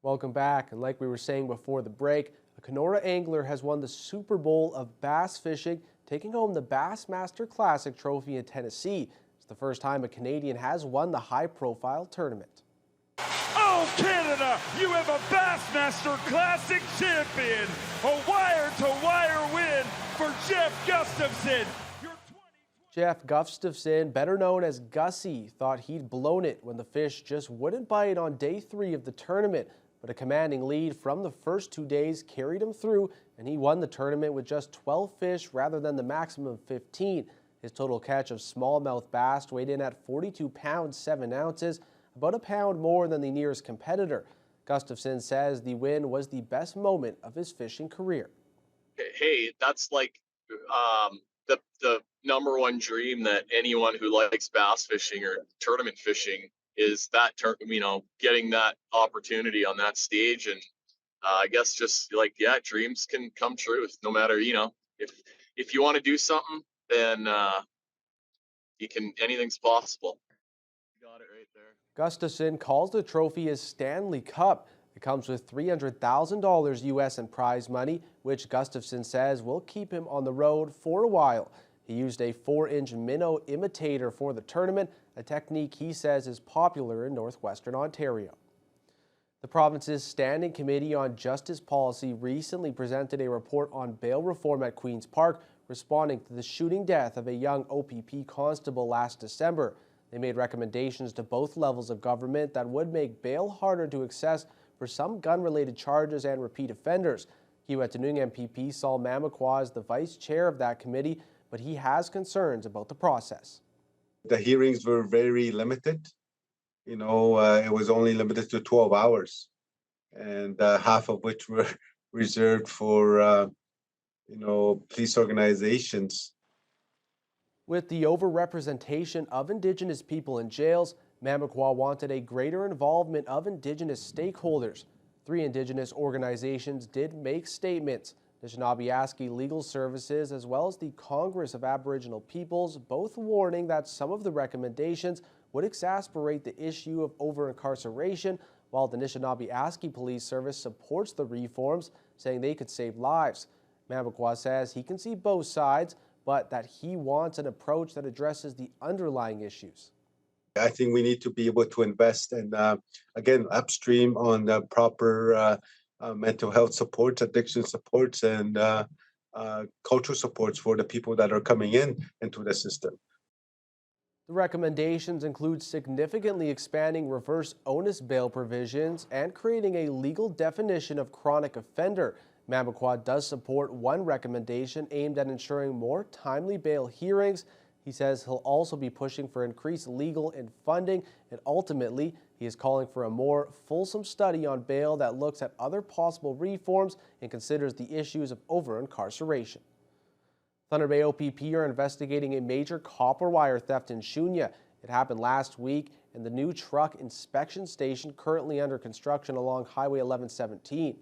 Welcome back. And like we were saying before the break, a Kenora angler has won the Super Bowl of bass fishing, taking home the Bassmaster Classic trophy in Tennessee. It's the first time a Canadian has won the high-profile tournament. Oh, Canada, you have a Bassmaster Classic champion. A wire-to-wire win for Jeff Gustafson. Jeff Gustafson, better known as Gussie, thought he'd blown it when the fish just wouldn't bite on day 3 of the tournament. But a commanding lead from the first 2 days carried him through, and he won the tournament with just 12 fish rather than the maximum 15. His total catch of smallmouth bass weighed in at 42 pounds 7 ounces, about a pound more than the nearest competitor. Gustafson says the win was the best moment of his fishing career. Hey, that's like the number one dream that anyone who likes bass fishing or tournament fishing is that, getting that opportunity on that stage. And I guess just like, yeah, dreams can come true no matter, if you want to do something, then anything's possible. You got it right there. Gustafson calls the trophy his Stanley Cup. It comes with $300,000 US in prize money, which Gustafson says will keep him on the road for a while. He used a 4-inch minnow imitator for the tournament, a technique he says is popular in northwestern Ontario. The province's Standing Committee on Justice Policy recently presented a report on bail reform at Queen's Park, responding to the shooting death of a young OPP constable last December. They made recommendations to both levels of government that would make bail harder to access for some gun-related charges and repeat offenders. Kiiwetinoong MPP Saul Mamakwa is the vice chair of that committee, but he has concerns about the process. The hearings were very limited. It was only limited to 12 hours, and half of which were reserved for, police organizations. With the overrepresentation of Indigenous people in jails, Mamakwa wanted a greater involvement of Indigenous stakeholders. 3 Indigenous organizations did make statements. Anishinaabe Legal Services, as well as the Congress of Aboriginal Peoples, both warning that some of the recommendations would exacerbate the issue of over-incarceration, while the Anishinaabe Police Service supports the reforms, saying they could save lives. Mamakwa says he can see both sides, but that he wants an approach that addresses the underlying issues. I think we need to be able to invest in, again, upstream on the proper mental health supports, addiction supports, and cultural supports for the people that are coming into the system. The recommendations include significantly expanding reverse onus bail provisions and creating a legal definition of chronic offender. Mamakwa does support one recommendation aimed at ensuring more timely bail hearings. He says he'll also be pushing for increased legal and funding, and ultimately, he is calling for a more fulsome study on bail that looks at other possible reforms and considers the issues of over-incarceration. Thunder Bay OPP are investigating a major copper wire theft in Shunya. It happened last week in the new truck inspection station currently under construction along Highway 1117.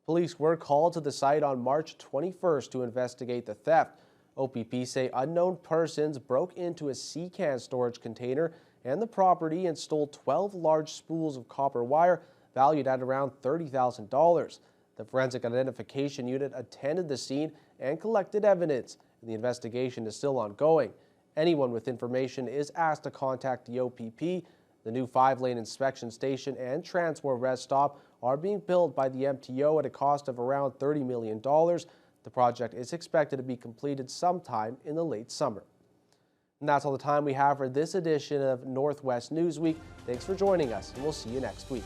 Police were called to the site on March 21st to investigate the theft. OPP say unknown persons broke into a sea-can storage container and the property and stole 12 large spools of copper wire valued at around $30,000. The Forensic Identification Unit attended the scene and collected evidence, and the investigation is still ongoing. Anyone with information is asked to contact the OPP. The new 5-lane inspection station and transfer rest stop are being built by the MTO at a cost of around $30 million. The project is expected to be completed sometime in the late summer. And that's all the time we have for this edition of Northwest Newsweek. Thanks for joining us, and we'll see you next week.